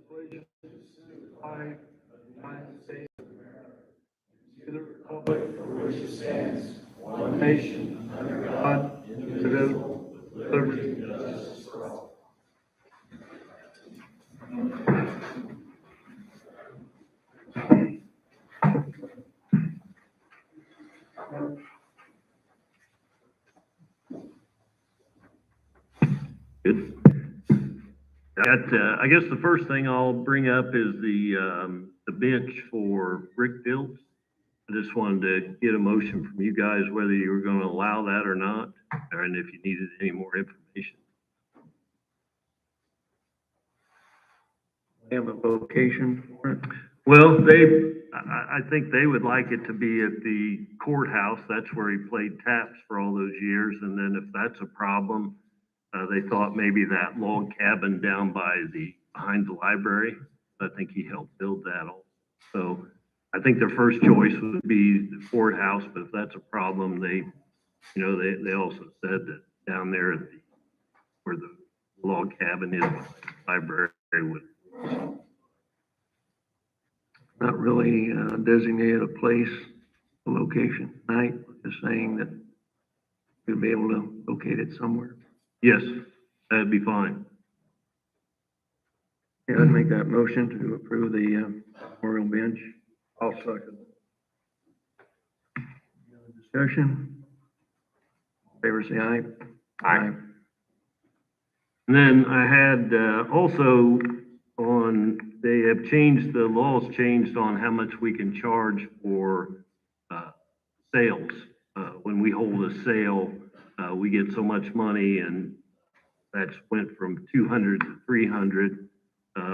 pledge to the flag of the United States of America, to the republic for which it stands, one nation, under God, indivisible, with liberty and justice for all. Good. I guess the first thing I'll bring up is the bench for brick fields. I just wanted to get a motion from you guys whether you were going to allow that or not, and if you needed any more information. They have a vocation for it? Well, I think they would like it to be at the courthouse. That's where he played taps for all those years. And then if that's a problem, they thought maybe that log cabin down behind the library. I think he helped build that also. So I think their first choice would be the courthouse, but if that's a problem, they also said that down there at where the log cabin is, the library would. Not really designated a place, a location tonight, just saying that you'll be able to locate it somewhere. Yes, that'd be fine. Yeah, I'd make that motion to approve the memorial bench. I'll second. Discussion? Favor say aye. Aye. And then I had also they have changed, the laws changed on how much we can charge for sales. When we hold a sale, we get so much money, and that's went from 200 to 300.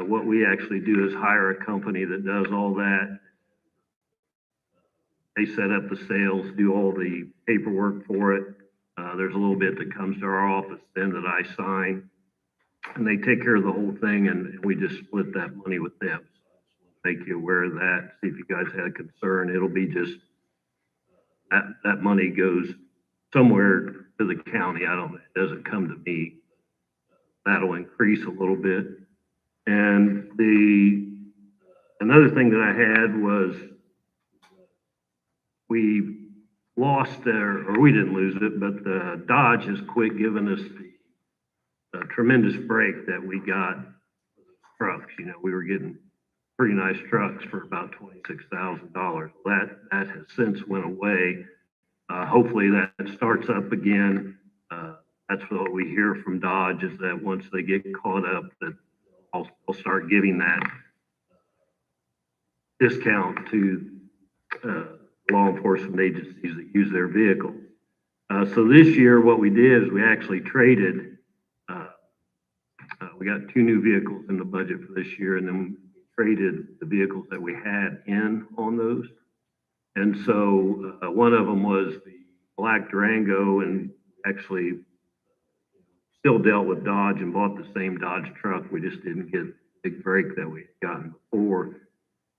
What we actually do is hire a company that does all that. They set up the sales, do all the paperwork for it. There's a little bit that comes to our office then that I sign, and they take care of the whole thing, and we just split that money with them. So make you aware of that. See if you guys had a concern. It'll be just that money goes somewhere to the county. I don't know. It doesn't come to me. That'll increase a little bit. And another thing that I had was we lost or we didn't lose it, but Dodge has quit giving us the tremendous break that we got for the trucks. You know, we were getting pretty nice trucks for about $26,000. That has since went away. Hopefully that starts up again. That's what we hear from Dodge, is that once they get caught up, that I'll start giving that discount to law enforcement agencies that use their vehicles. So this year, what we did is we actually traded. We got 2 new vehicles in the budget for this year, and then we traded the vehicles that we had in on those. And so one of them was the black Durango, and actually still dealt with Dodge and bought the same Dodge truck. We just didn't get the big break that we had gotten before.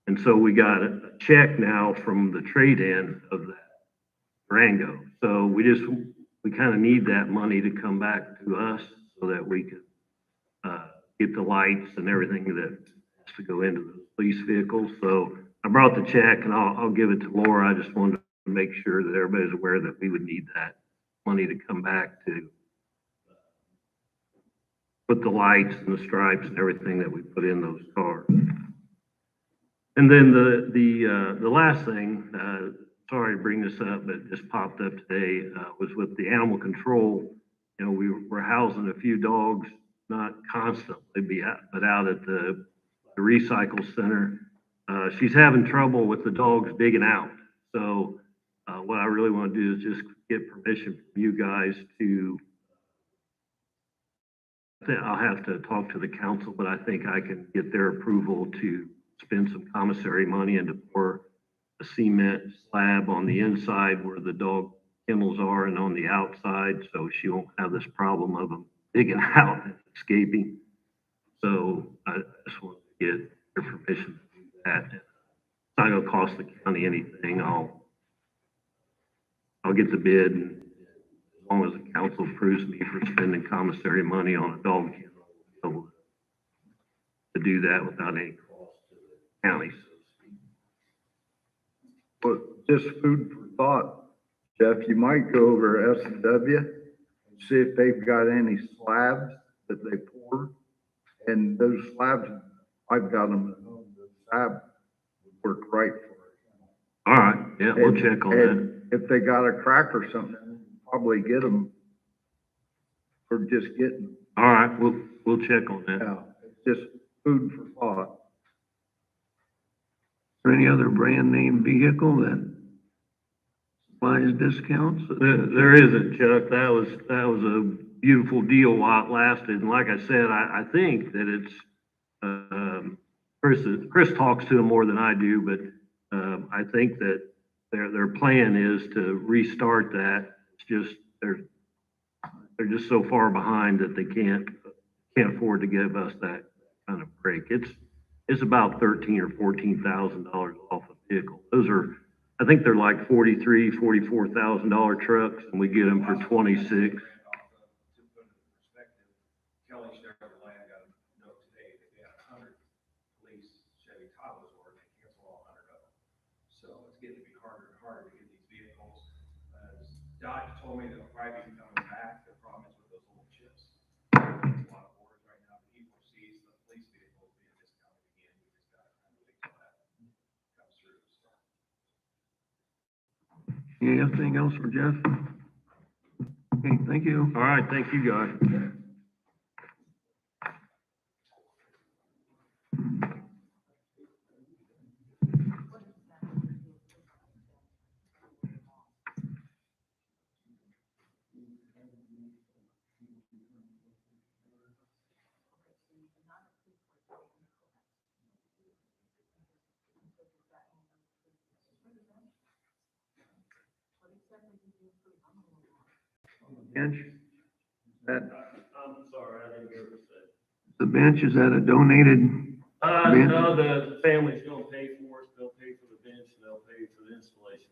And so we got a check now from the trade-in of that Durango. So we kind of need that money to come back to us so that we could get the lights and everything that has to go into the police vehicles. So I brought the check, and I'll give it to Laura. I just wanted to make sure that everybody's aware that we would need that money to come back to put the lights and the stripes and everything that we put in those cars. And then the last thing, sorry to bring this up, but it just popped up today, was with the animal control. You know, we were housing a few dogs, not constantly, but out at the recycle center. She's having trouble with the dogs digging out. So what I really want to do is just get permission from you guys to, I'll have to talk to the council, but I think I can get their approval to spend some commissary money and to pour a cement slab on the inside where the dog kennels are and on the outside, so she won't have this problem of them digging out and escaping. So I just want to get their permission to do that. It's not going to cost the county anything. I'll get the bid, and as long as the council approves me for spending commissary money on a dog kennel, we'll be able to do that without any cost to the county, so to speak. But just food for thought, Jeff, you might go over S&W and see if they've got any slabs that they poured. And those slabs, I've got them at home, the slab would work right for it. All right, yeah, we'll check on that. And if they got a crack or something, probably get them or just getting them. All right, we'll check on that. Yeah, it's just food for thought. Is there any other brand name vehicle that supplies discounts? There isn't, Chuck. That was a beautiful deal while it lasted. And like I said, I think that it's, Chris talks to them more than I do, but, I think that their plan is to restart that. It's just, they're just so far behind that they can't afford to give us that kind of break. It's about $13,000 or $14,000 off a vehicle. Those are, I think they're like $43,000, $44,000 trucks, and we get them for 26. Kelly Sheriff Land got a note today that they had 100 police Chevy Tahoes ordered, and they cancel all 100 of them. So it's getting to be harder and harder to get these vehicles. Dodge told me they'll probably be coming back. The problem is with those old chips. There's a lot of orders right now. He foresees the police vehicles being discounted again. We just got to kind of wait till that comes through. So. Anything else for Jeff? Okay, thank you. All right, thank you, guys. Bench? That, I'm sorry, I didn't hear what you said. the bench, is that a donated? bench? No, the family's gonna pay for it. They'll pay for the bench, and they'll pay for the installation.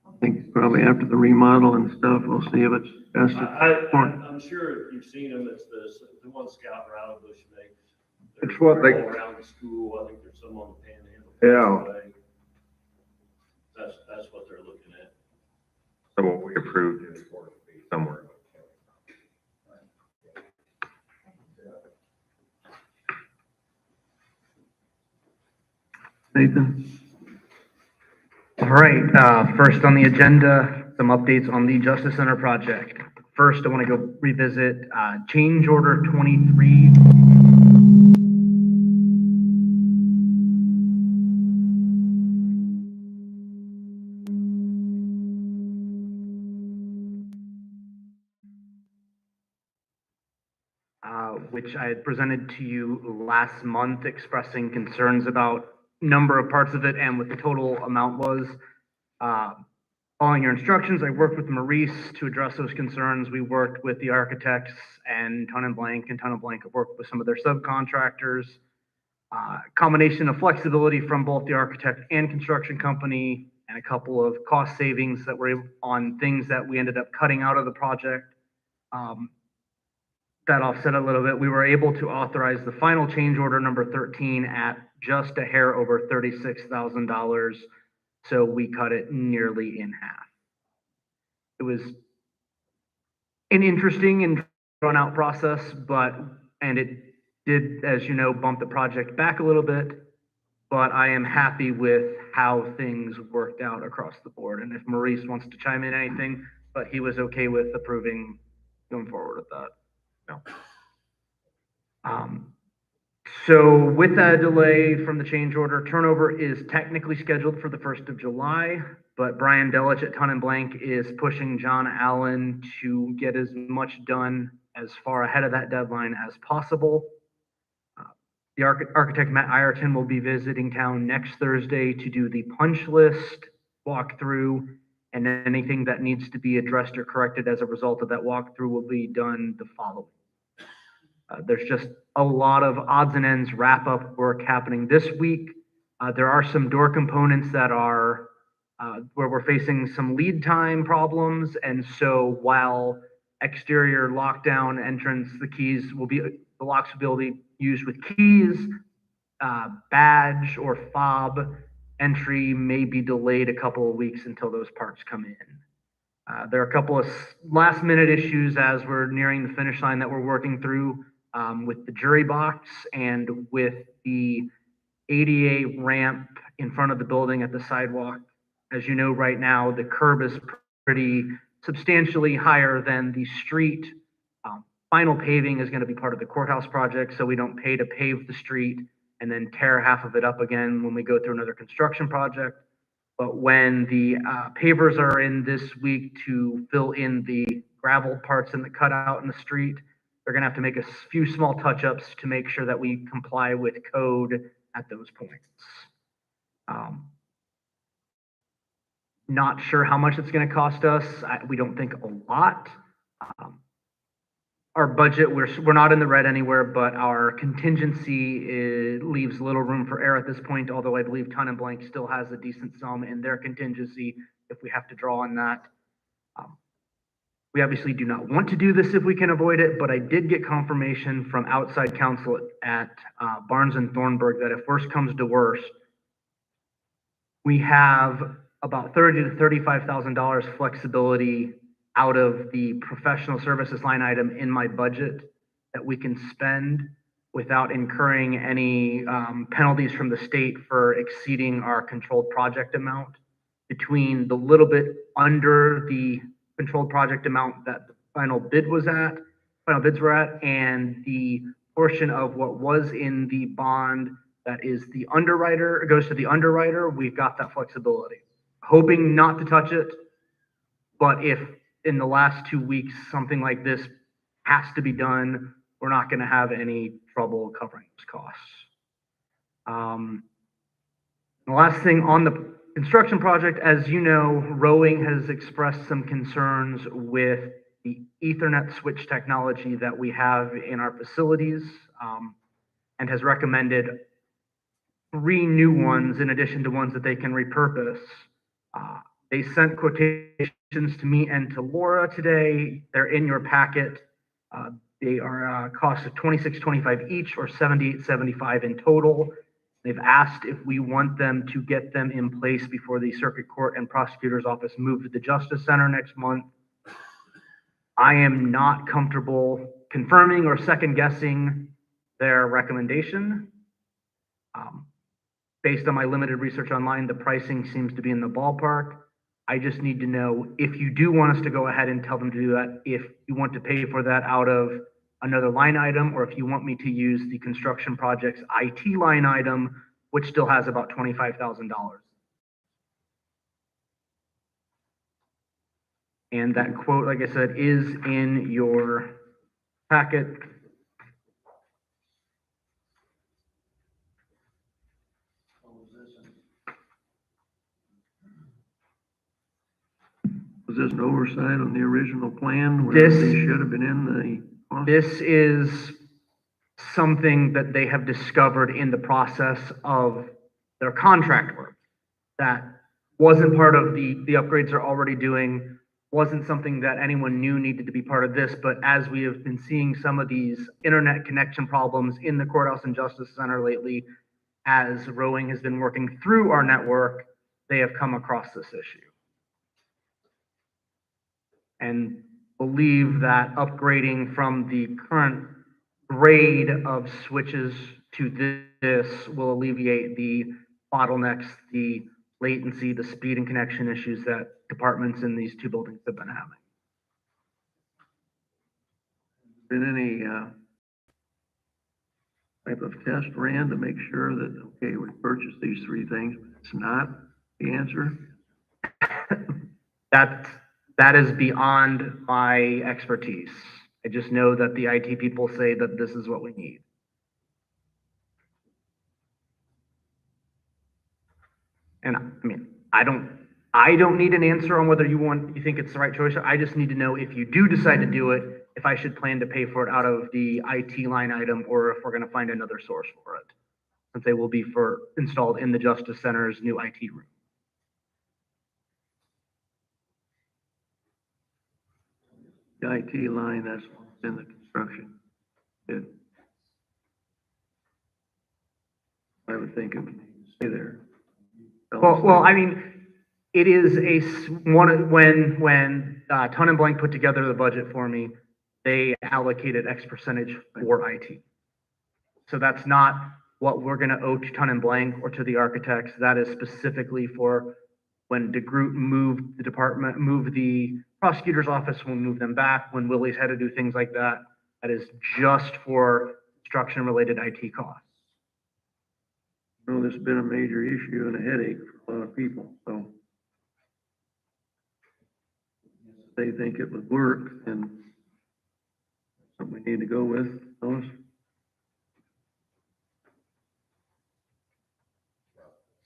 I think probably after the remodel and stuff, we'll see if it's best. I'm sure you've seen them. It's the one Scout Rally Bush makes. It's what they- All around the school. I think there's some on the Panhandle. Yeah. That's what they're looking at. So what we approved is for it to be somewhere. Nathan? All right, first on the agenda, some updates on the Justice Center project. First, I want to go revisit change order 23. Which I had presented to you last month, expressing concerns about number of parts of it and what the total amount was. Following your instructions, I worked with Maurice to address those concerns. We worked with the architects and Ton and Blank have worked with some of their subcontractors. Combination of flexibility from both the architect and construction company, and a couple of cost savings that were on things that we ended up cutting out of the project. That offset a little bit. We were able to authorize the final change order number 13 at just a hair over $36,000. So we cut it nearly in half. It was an interesting and drawn out process, and it did, as you know, bump the project back a little bit, but I am happy with how things worked out across the board. And if Maurice wants to chime in anything, but he was okay with approving going forward with that. No. So with that delay from the change order, turnover is technically scheduled for the 1st of July, but Brian Delich at Ton and Blank is pushing John Allen to get as much done as far ahead of that deadline as possible. The architect Matt Ireton will be visiting town next Thursday to do the punch list walkthrough, and anything that needs to be addressed or corrected as a result of that walkthrough will be done the following. There's just a lot of odds and ends wrap-up work happening this week. There are some door components that are where we're facing some lead time problems, and so while exterior lockdown entrance, the keys will be the locks will be used with keys. Badge or fob entry may be delayed a couple of weeks until those parts come in. There are a couple of last minute issues as we're nearing the finish line that we're working through with the jury box and with the ADA ramp in front of the building at the sidewalk. As you know, right now, the curb is pretty substantially higher than the street. Final paving is going to be part of the courthouse project, so we don't pay to pave the street and then tear half of it up again when we go through another construction project. But when the pavers are in this week to fill in the gravel parts in the cutout in the street, they're gonna have to make a few small touch-ups to make sure that we comply with code at those points. Not sure how much it's gonna cost us. We don't think a lot. Our budget, we're not in the red anywhere, but our contingency leaves little room for error at this point, although I believe Ton and Blank still has a decent sum in their contingency if we have to draw on that. We obviously do not want to do this if we can avoid it, but I did get confirmation from outside counsel at Barnes and Thornburg that if worst comes to worst, we have about $30,000 to $35,000 flexibility out of the professional services line item in my budget that we can spend without incurring any penalties from the state for exceeding our controlled project amount. Between the little bit under the controlled project amount that the final bids were at, and the portion of what was in the bond that is the underwriter, it goes to the underwriter, we've got that flexibility. Hoping not to touch it, but if in the last 2 weeks, something like this has to be done, we're not gonna have any trouble covering those costs. The last thing on the construction project, as you know, Rowing has expressed some concerns with the Ethernet switch technology that we have in our facilities, and has recommended 3 new ones in addition to ones that they can repurpose. They sent quotations to me and to Laura today. They're in your packet. They are a cost of $26.25 each, or $78.75 in total. They've asked if we want them to get them in place before the circuit court and prosecutor's office move to the Justice Center next month. I am not comfortable confirming or second guessing their recommendation. Based on my limited research online, the pricing seems to be in the ballpark. I just need to know if you do want us to go ahead and tell them to do that, if you want to pay for that out of another line item, or if you want me to use the construction project's IT line item, which still has about $25,000. And that quote, like I said, is in your packet. Was this an oversight on the original plan where This- they should have been in the cost? This is something that they have discovered in the process of their contract work that wasn't part of the upgrades they're already doing, wasn't something that anyone knew needed to be part of this, but as we have been seeing some of these internet connection problems in the courthouse and justice center lately, as Rowing has been working through our network, they have come across this issue. And believe that upgrading from the current grade of switches to this will alleviate the bottlenecks, the latency, the speed and connection issues that departments in these 2 buildings have been having. Been any type of test ran to make sure that, okay, we purchased these 3 things, but it's not the answer? That is beyond my expertise. I just know that the IT people say that this is what we need. And I mean, I don't need an answer on whether you think it's the right choice. I just need to know if you do decide to do it, if I should plan to pay for it out of the IT line item, or if we're gonna find another source for it, since they will be installed in the Justice Center's new IT room. The IT line, that's in the construction. Good. I would think it would need to stay there. Well, I mean, it is when Ton and Blank put together the budget for me, they allocated X percentage for IT. So that's not what we're gonna owe to Ton and Blank or to the architects. That is specifically for when DeGroot moved the prosecutor's office, when we moved them back, when Willie's had to do things like that. That is just for construction-related IT costs. I know this has been a major issue and a headache for a lot of people, so. If they think it would work, then something we need to go with, Lois.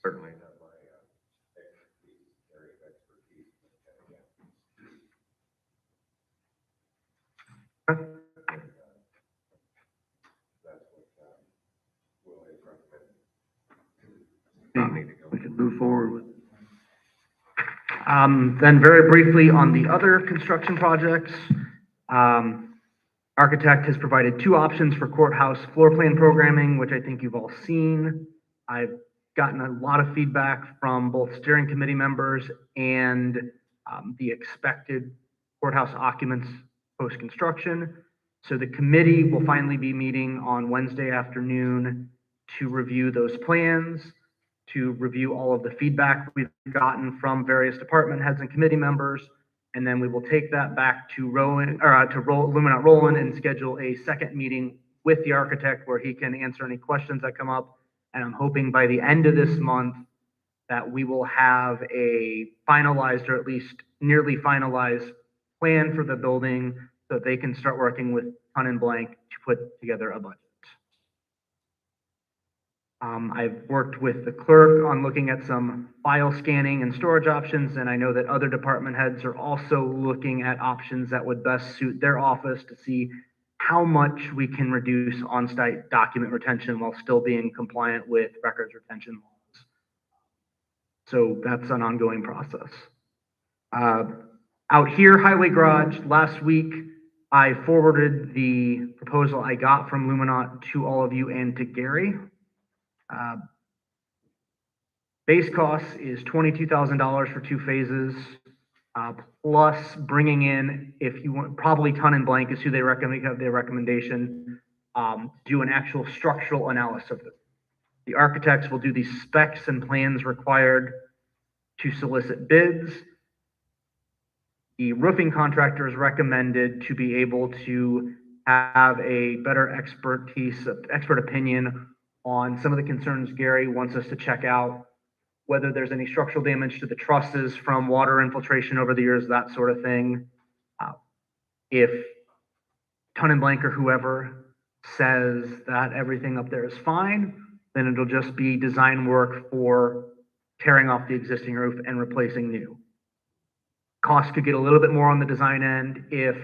Certainly not my expertise, area of expertise. That's what Will has recommended. Not need to go. We can move forward with. Then very briefly on the other construction projects, architect has provided two options for courthouse floor plan programming, which I think you've all seen. I've gotten a lot of feedback from both steering committee members and the expected courthouse occupants post-construction. So the committee will finally be meeting on Wednesday afternoon to review those plans, to review all of the feedback we've gotten from various department heads and committee members. And then we will take that back to Illuminat Roland and schedule a second meeting with the architect where he can answer any questions that come up. And I'm hoping by the end of this month that we will have a finalized, or at least nearly finalized, plan for the building so that they can start working with Ton and Blank to put together a budget. I've worked with the clerk on looking at some file scanning and storage options, and I know that other department heads are also looking at options that would best suit their office to see how much we can reduce on-site document retention while still being compliant with records retention laws. So that's an ongoing process. Out here, highway garage, last week, I forwarded the proposal I got from Illuminat to all of you and to Gary. Base cost is $22,000 for 2 phases, plus bringing in, if you want, probably Ton and Blank is who they recommend, have their recommendation, do an actual structural analysis of it. The architects will do the specs and plans required to solicit bids. The roofing contractor is recommended to be able to have a better expert opinion on some of the concerns Gary wants us to check out, whether there's any structural damage to the trusses from water infiltration over the years, that sort of thing. If Ton and Blank or whoever says that everything up there is fine, then it'll just be design work for tearing off the existing roof and replacing new. Cost could get a little bit more on the design end if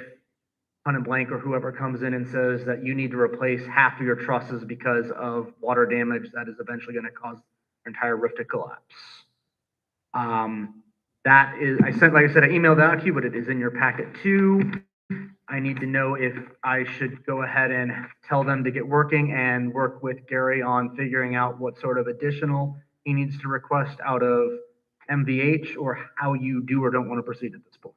Ton and Blank or whoever comes in and says that you need to replace half of your trusses because of water damage that is eventually going to cause your entire roof to collapse. That is, like I said, I emailed that out to you, but it is in your packet too. I need to know if I should go ahead and tell them to get working and work with Gary on figuring out what sort of additional he needs to request out of MVH, or how you do or don't want to proceed at this point.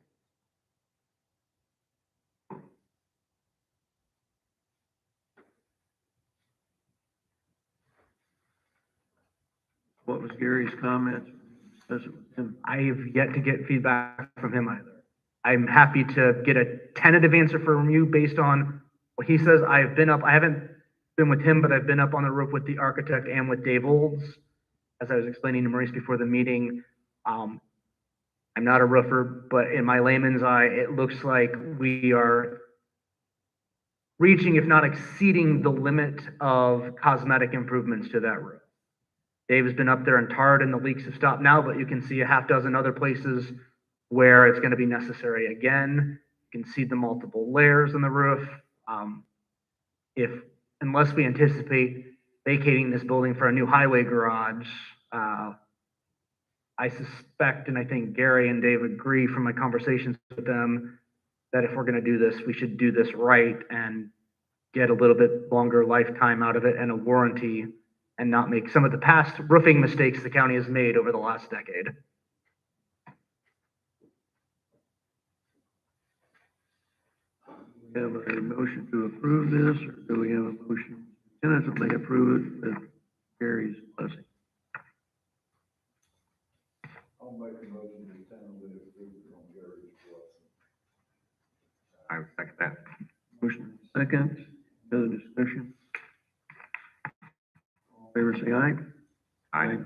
What was Gary's comment? I have yet to get feedback from him either. I'm happy to get a tentative answer from you based on what he says. I haven't been with him, but I've been up on the roof with the architect and with Dave Olds. As I was explaining to Maurice before the meeting, I'm not a roofer, but in my layman's eye, it looks like we are reaching, if not exceeding, the limit of cosmetic improvements to that roof. Dave has been up there and tarred, and the leaks have stopped now, but you can see a half dozen other places where it's going to be necessary again. You can see the multiple layers in the roof. Unless we anticipate vacating this building for a new highway garage, I suspect, and I think Gary and Dave agree from my conversations with them, that if we're going to do this, we should do this right and get a little bit longer lifetime out of it and a warranty, and not make some of the past roofing mistakes the county has made over the last decade. We have a motion to approve this, or do we have a motion to tentatively approve it with Gary's blessing? I'll make a motion to tentatively approve it on Gary's blessing. I would second that. Motion second, other discussion? All in favor, say aye. Aye.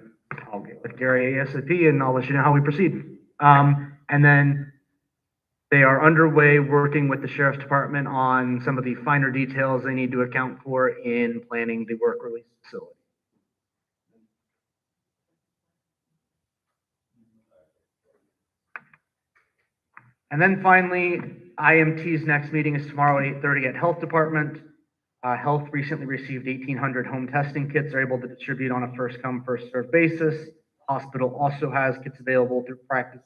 I'll get with Gary ASAP and I'll let you know how we proceed. And then they are underway working with the sheriff's department on some of the finer details they need to account for in planning the work release facility. And then finally, IMT's next meeting is tomorrow at 8:30 at Health Department. Health recently received 1,800 home testing kits. They're able to distribute on a first come, first served basis. Hospital also has kits available through practices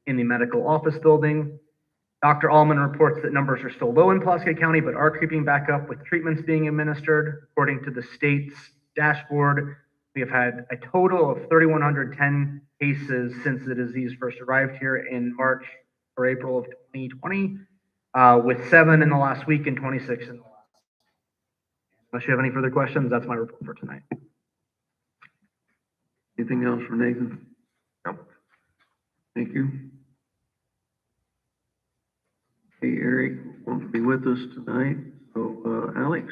in the medical office building. Dr. Allman reports that numbers are still low in Pulaski County, but are creeping back up with treatments being administered. According to the state's dashboard, we have had a total of 3,110 cases since the disease first arrived here in March or April of 2020, with 7 in the last week and 26 in the last. Unless you have any further questions, that's my report for tonight. Anything else for Nathan? No. Thank you. Hey, Eric won't be with us tonight, so, Alex?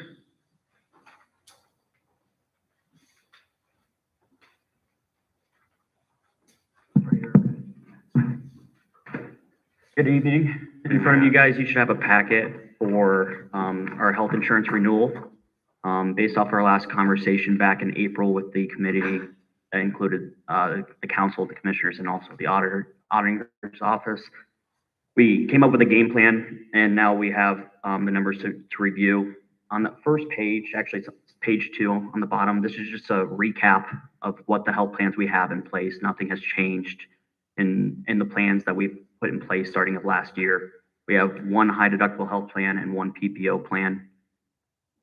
Good evening. In front of you guys, you should have a packet for our health insurance renewal. Based off our last conversation back in April with the committee that included the council, the commissioners, and also the auditor's office, we came up with a game plan, and now we have the numbers to review. On the first page, actually it's page 2 on the bottom, this is just a recap of what the health plans we have in place. Nothing has changed in the plans that we've put in place starting of last year. We have one high deductible health plan and one PPO plan.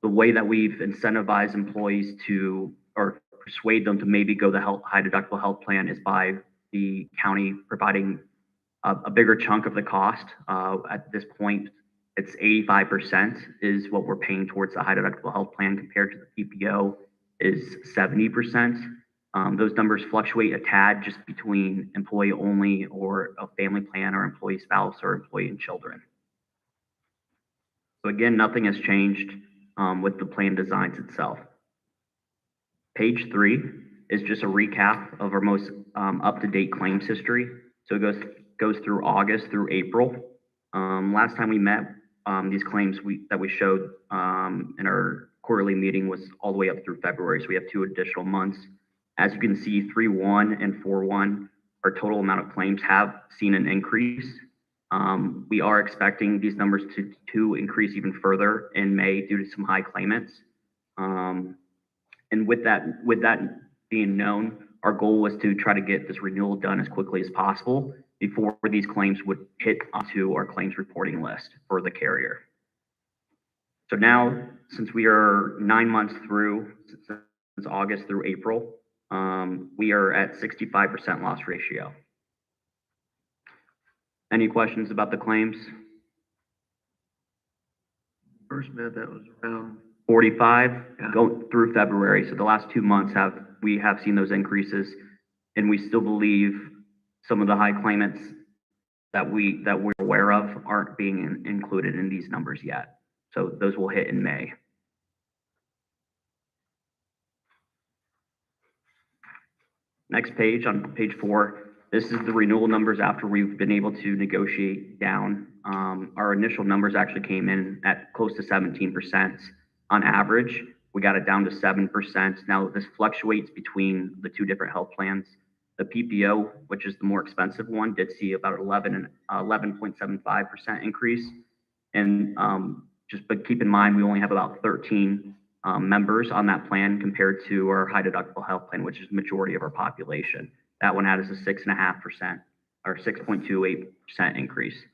The way that we've incentivized employees to, or persuade them to maybe go the high deductible health plan, is by the county providing a bigger chunk of the cost. At this point, it's 85% is what we're paying towards the high deductible health plan, compared to the PPO is 70%. Those numbers fluctuate a tad just between employee only or a family plan, or employee spouse, or employee and children. So again, nothing has changed with the plan designs itself. Page 3 is just a recap of our most up-to-date claims history. So it goes through August through April. Last time we met, these claims that we showed in our quarterly meeting was all the way up through February. So we have 2 additional months. As you can see, 3/1 and 4/1, our total amount of claims have seen an increase. We are expecting these numbers to increase even further in May due to some high claimants. And with that being known, our goal was to try to get this renewal done as quickly as possible before these claims would hit onto our claims reporting list for the carrier. So now, since we are 9 months through, since August through April, we are at 65% loss ratio. Any questions about the claims? First met, that was around 45 Yeah. go through February. So the last 2 months we have seen those increases, and we still believe some of the high claimants that we're aware of aren't being included in these numbers yet. So those will hit in May. Next page, on page 4, this is the renewal numbers after we've been able to negotiate down. Our initial numbers actually came in at close to 17% on average. We got it down to 7%. Now this fluctuates between the 2 different health plans. The PPO, which is the more expensive one, did see about 11.75% increase. And but keep in mind, we only have about 13 members on that plan compared to our high deductible health plan, which is the majority of our population. That one had us a 6.5% or 6.28% increase.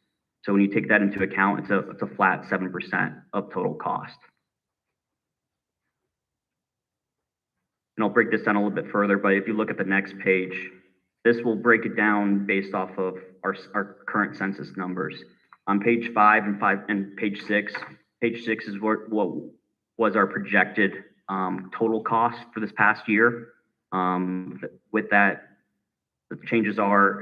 So when you take that into account, it's a flat 7% of total cost. and I'll break this down a little bit further, but if you look at the next page, this will break it down based off of our current census numbers. On page 5 and page 6 is what was our projected total cost for this past year. With that, the changes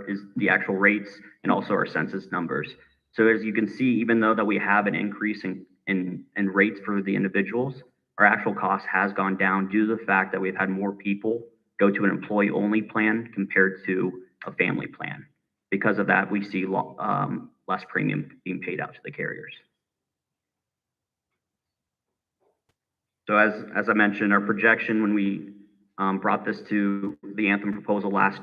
is the actual rates and also our census numbers. So as you can see, even though that we have an increase in rates for the individuals, our actual cost has gone down due to the fact that we've had more people go to an employee-only plan compared to a family plan. Because of that, we see less premium being paid out to the carriers. So as I mentioned, our projection when we brought this to the Anthem proposal last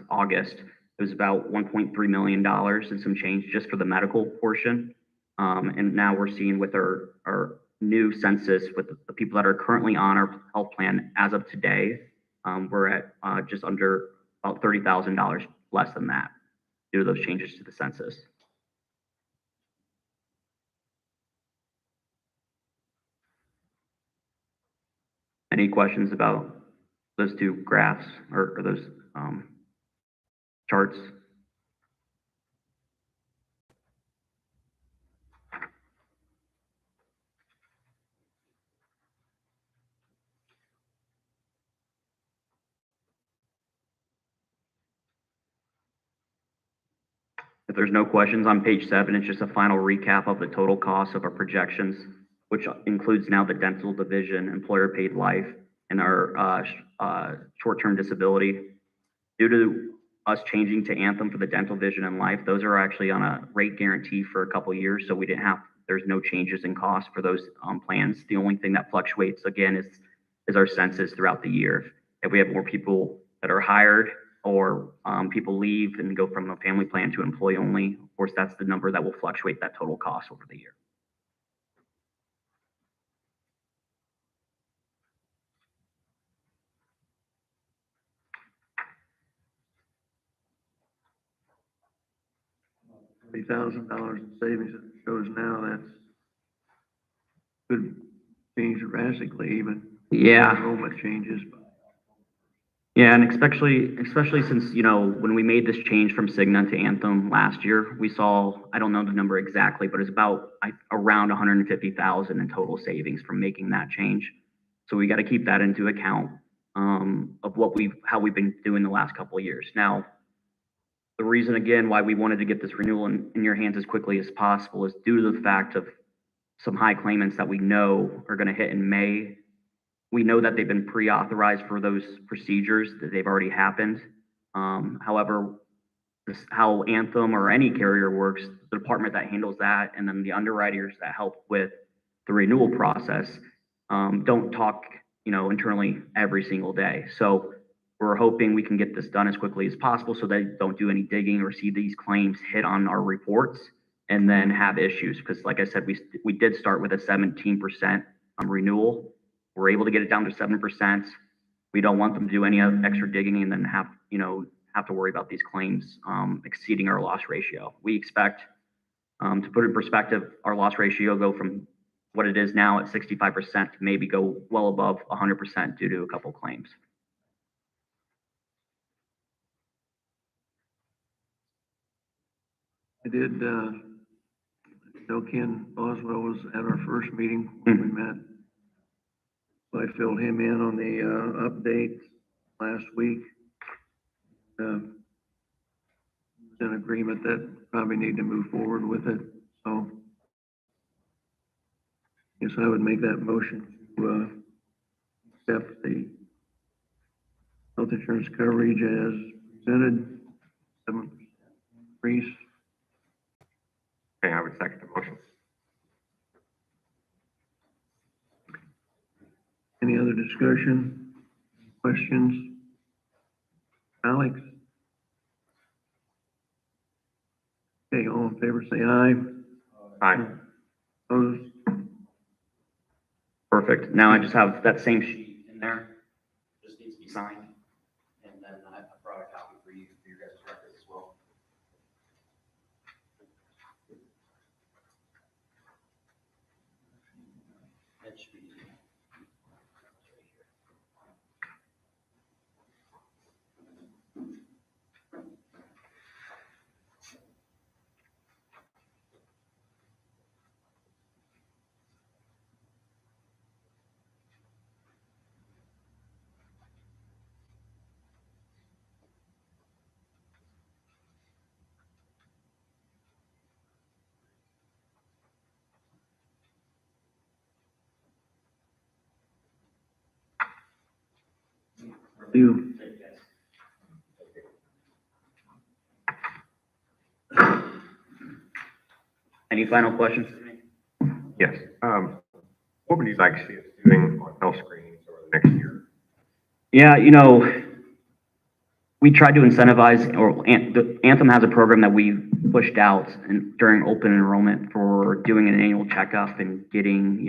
August, it was about $1.3 million and some change just for the medical portion. And now we're seeing with our new census, with the people that are currently on our health plan as of today, we're at just under about $30,000 less than that due to those changes to the census. Any questions about those two graphs or those charts? If there's no questions on page 7, it's just a final recap of the total cost of our projections, which includes now the dental division, employer paid life, and our short-term disability. Due to us changing to Anthem for the dental, vision, and life, those are actually on a rate guarantee for a couple years, so there's no changes in cost for those plans. The only thing that fluctuates again is our census throughout the year. If we have more people that are hired or people leave and go from a family plan to employee only, of course, that's the number that will fluctuate that total cost over the year. $30,000 in savings that it shows now, that's could change drastically even. Yeah. Enrollment changes. Yeah, and especially since, when we made this change from Cigna to Anthem last year, we saw, I don't know the number exactly, but it's about around 150,000 in total savings from making that change. So we got to keep that into account of how we've been doing the last couple of years. Now, the reason again why we wanted to get this renewal in your hands as quickly as possible is due to the fact of some high claimants that we know are going to hit in May. We know that they've been pre-authorized for those procedures, that they've already happened. However, how Anthem or any carrier works, the department that handles that and then the underwriters that help with the renewal process don't talk, internally every single day. So we're hoping we can get this done as quickly as possible so they don't do any digging or see these claims hit on our reports and then have issues. Because like I said, we did start with a 17% renewal. We're able to get it down to 7%. We don't want them to do any extra digging and then have to worry about these claims exceeding our loss ratio. We expect, to put it in perspective, our loss ratio go from what it is now at 65% to maybe go well above 100% due to a couple claims. I did, Ken Boswell was at our first meeting when we met. So I filled him in on the update last week. Was in agreement that probably need to move forward with it. So I guess I would make that motion to accept the health insurance coverage as presented, 7% increase. Okay, I would second the motion. Any other discussion, questions? Alex? Okay, all in favor, say aye. Aye. Opposed? Perfect. Now I just have that same sheet in there, just needs to be signed. And then I brought a copy for you guys' records as well. That should be right here. You. Any final questions for me? Yes. What would you like to see us doing on health screenings over the next year? Yeah, we tried to incentivize, or Anthem has a program that we pushed out during open enrollment for doing an annual checkup and getting,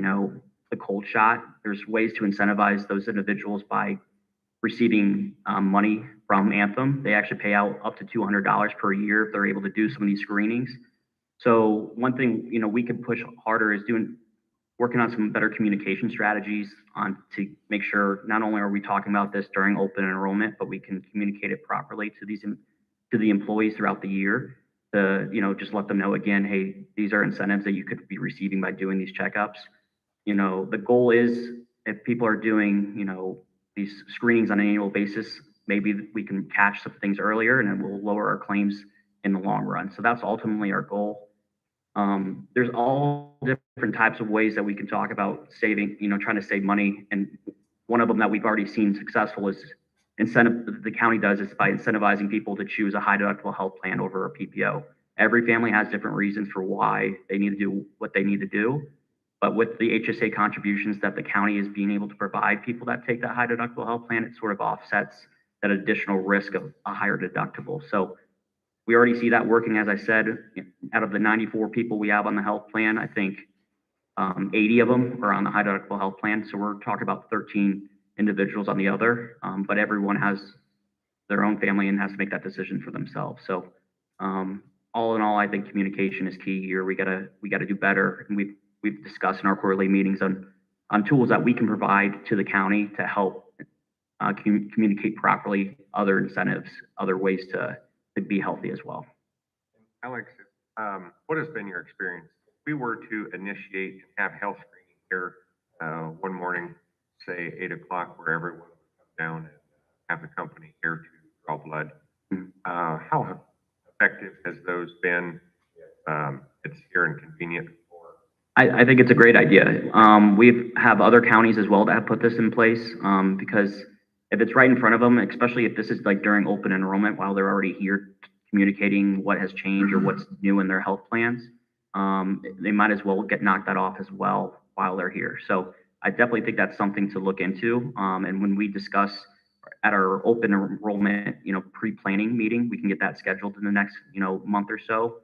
the cold shot. There's ways to incentivize those individuals by receiving money from Anthem. They actually pay out up to $200 per year if they're able to do some of these screenings. So one thing, we could push harder is working on some better communication strategies to make sure not only are we talking about this during open enrollment, but we can communicate it properly to the employees throughout the year to, just let them know again, hey, these are incentives that you could be receiving by doing these checkups. The goal is if people are doing, these screenings on an annual basis, maybe we can catch some things earlier and it will lower our claims in the long run. So that's ultimately our goal. There's all different types of ways that we can talk about saving, trying to save money. And one of them that we've already seen successful is the county does is by incentivizing people to choose a high deductible health plan over a PPO. Every family has different reasons for why they need to do what they need to do. But with the HSA contributions that the county is being able to provide people that take that high deductible health plan, it sort of offsets that additional risk of a higher deductible. So we already see that working. As I said, out of the 94 people we have on the health plan, I think 80 of them are on the high deductible health plan. So we're talking about 13 individuals on the other, but everyone has their own family and has to make that decision for themselves. So all in all, I think communication is key here. We gotta do better. And we've discussed in our quarterly meetings on tools that we can provide to the county to help communicate properly, other incentives, other ways to be healthy as well. Alex, what has been your experience? If we were to initiate and have health screening here one morning, say 8 o'clock, where everyone would come down and have the company here to draw blood, how effective has those been? It's here and convenient for. I think it's a great idea. We have other counties as well that have put this in place because if it's right in front of them, especially if this is like during open enrollment while they're already here communicating what has changed or what's new in their health plans, they might as well get knocked that off as well while they're here. So I definitely think that's something to look into. And when we discuss at our open enrollment, pre-planning meeting, we can get that scheduled in the next, month or so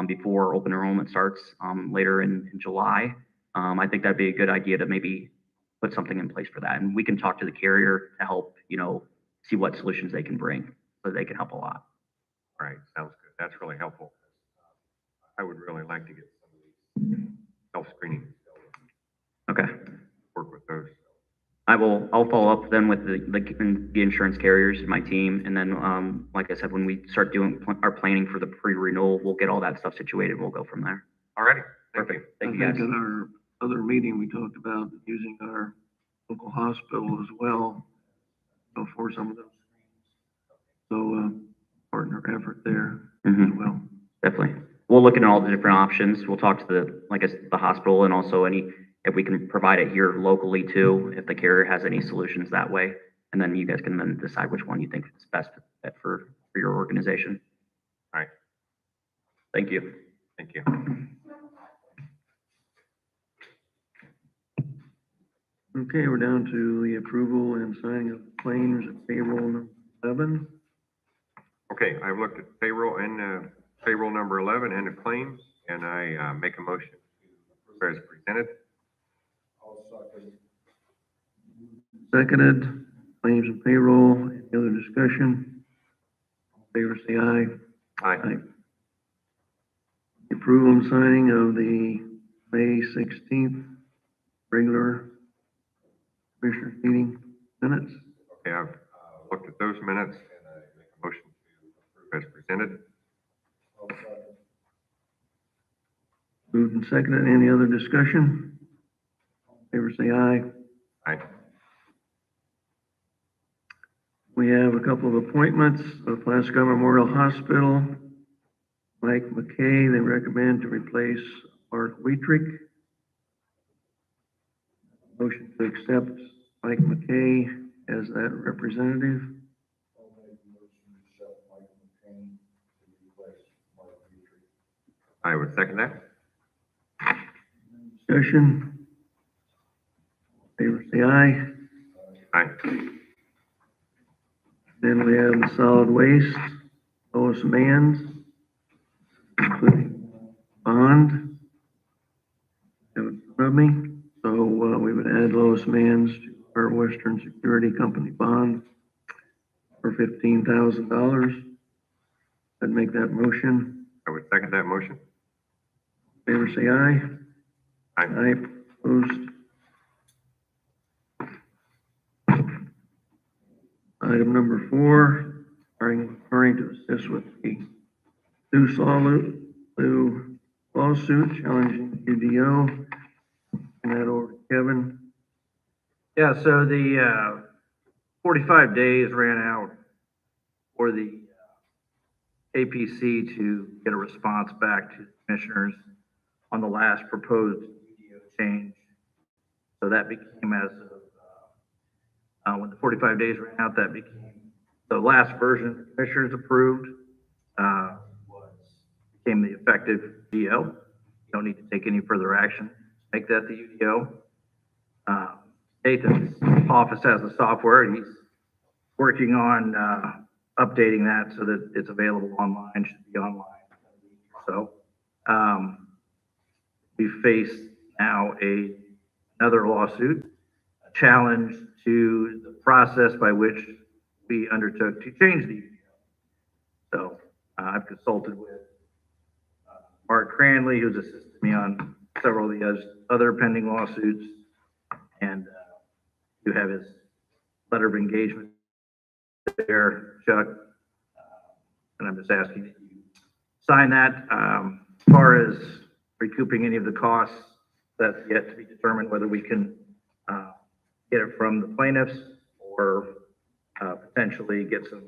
before open enrollment starts later in July. I think that'd be a good idea to maybe put something in place for that. And we can talk to the carrier to help, see what solutions they can bring so they can help a lot. All right, sounds good. That's really helpful. I would really like to get some of these health screenings. Okay. Work with those. I'll follow up then with the insurance carriers, my team. And then, like I said, when we start doing our planning for the pre-renewal, we'll get all that stuff situated. We'll go from there. All righty. Perfect. Thank you I guys. think at our other meeting, we talked about using our local hospital as well, for some of those. So, partner effort there as well. Definitely. We'll look at all the different options. We'll talk to the hospital and also if we can provide it here locally too, if the carrier has any solutions that way. And then you guys can then decide which one you think is best fit for your organization. All right. Thank you. Thank you. Okay, we're down to the approval and signing of claims at payroll number 11. Okay, I've looked at payroll and payroll number 11 and the claims, and I make a motion to approve as presented. Seconded, claims and payroll. Any other discussion? All in favor, say aye. Aye. Approval and signing of the May 16th regular commissioners meeting minutes. Okay, I've looked at those minutes, and I make a motion to approve as presented. Moved and seconded. Any other discussion? All in favor, say aye. Aye. We have a couple of appointments of Pulaski Memorial Hospital. Mike McKay, they recommend to replace Art Wietrich. Motion to accept Mike McKay as that representative. I would second that. Discussion. Favor say aye. Aye. Then we have the solid waste, Lois Manns, including bond. Have it in front of me. So, we would add Lois Manns to our Western Security Company bond for $15,000. I'd make that motion. I would second that motion. Favor say aye. Aye. Aye, opposed. Item number 4, referring to assist with the lawsuit challenging UDO. And that over to Kevin. Yeah, so the 45 days ran out for the APC to get a response back to the commissioners on the last proposed UDO change. So that became as of, when the 45 days ran out, that became the last version the commissioners approved, became the effective UDO. Don't need to take any further action. Make that the UDO. Nathan's office has the software and he's working on updating that so that it's available online, should be online. So we face now another lawsuit, a challenge to the process by which we undertook to change the UDO. So I've consulted with Mark Cranley, who's assisted me on several of the other pending lawsuits, and you have his letter of engagement there, Chuck. And I'm just asking that you sign that. As far as recouping any of the costs, that's yet to be determined whether we can get it from the plaintiffs or potentially get some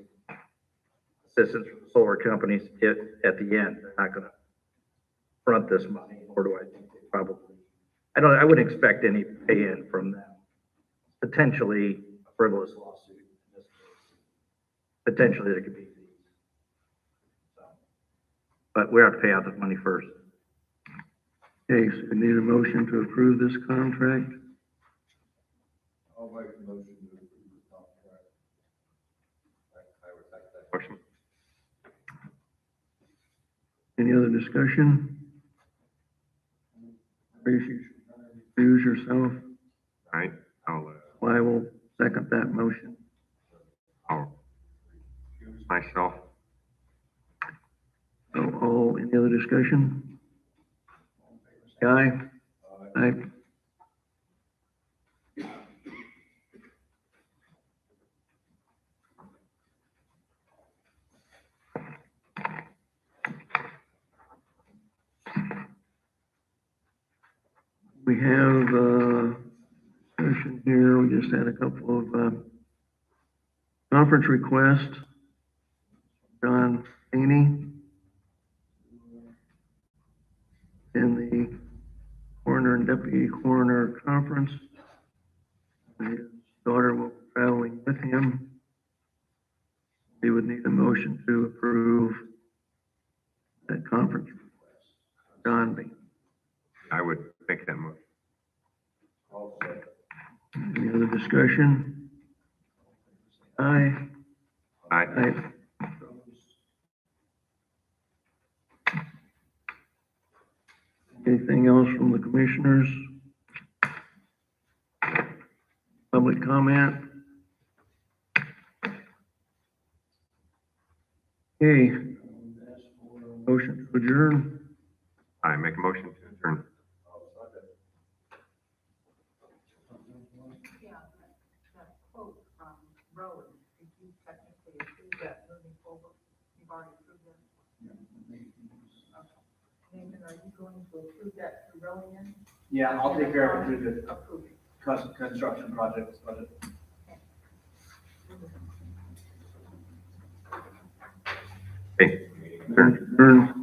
assistance from the solar companies at the end. They're not going to front this money, nor do I think they probably. I wouldn't expect any pay-in from them. Potentially a frivolous lawsuit in this case. Potentially there could be fees. So, but we have to pay out the money first. Okay, so we need a motion to approve this contract. I'll make a motion to approve the contract. I would second that motion. Any other discussion? Grace, you should recuse yourself. All right, I will second that motion. I'll use myself. So any other discussion? Aye. Aye. We have, discussion here, we just had a couple of, conference requests. John Haney in the coroner and deputy coroner conference. His daughter will be traveling with him. We would need a motion to approve that conference request. John B. I would make that motion. Any other discussion? Aye. Aye. Aye. Anything else from the commissioners? Public comment? Okay. Motion to adjourn. I make a motion to adjourn. Yeah, that quote from Rowan, if you technically approve that moving forward, you've already approved it. Nathan, are you going to approve that through Rowan? Yeah, I'll take care of it through the Approving. construction project budget. Hey. Adjourn. Adjourn.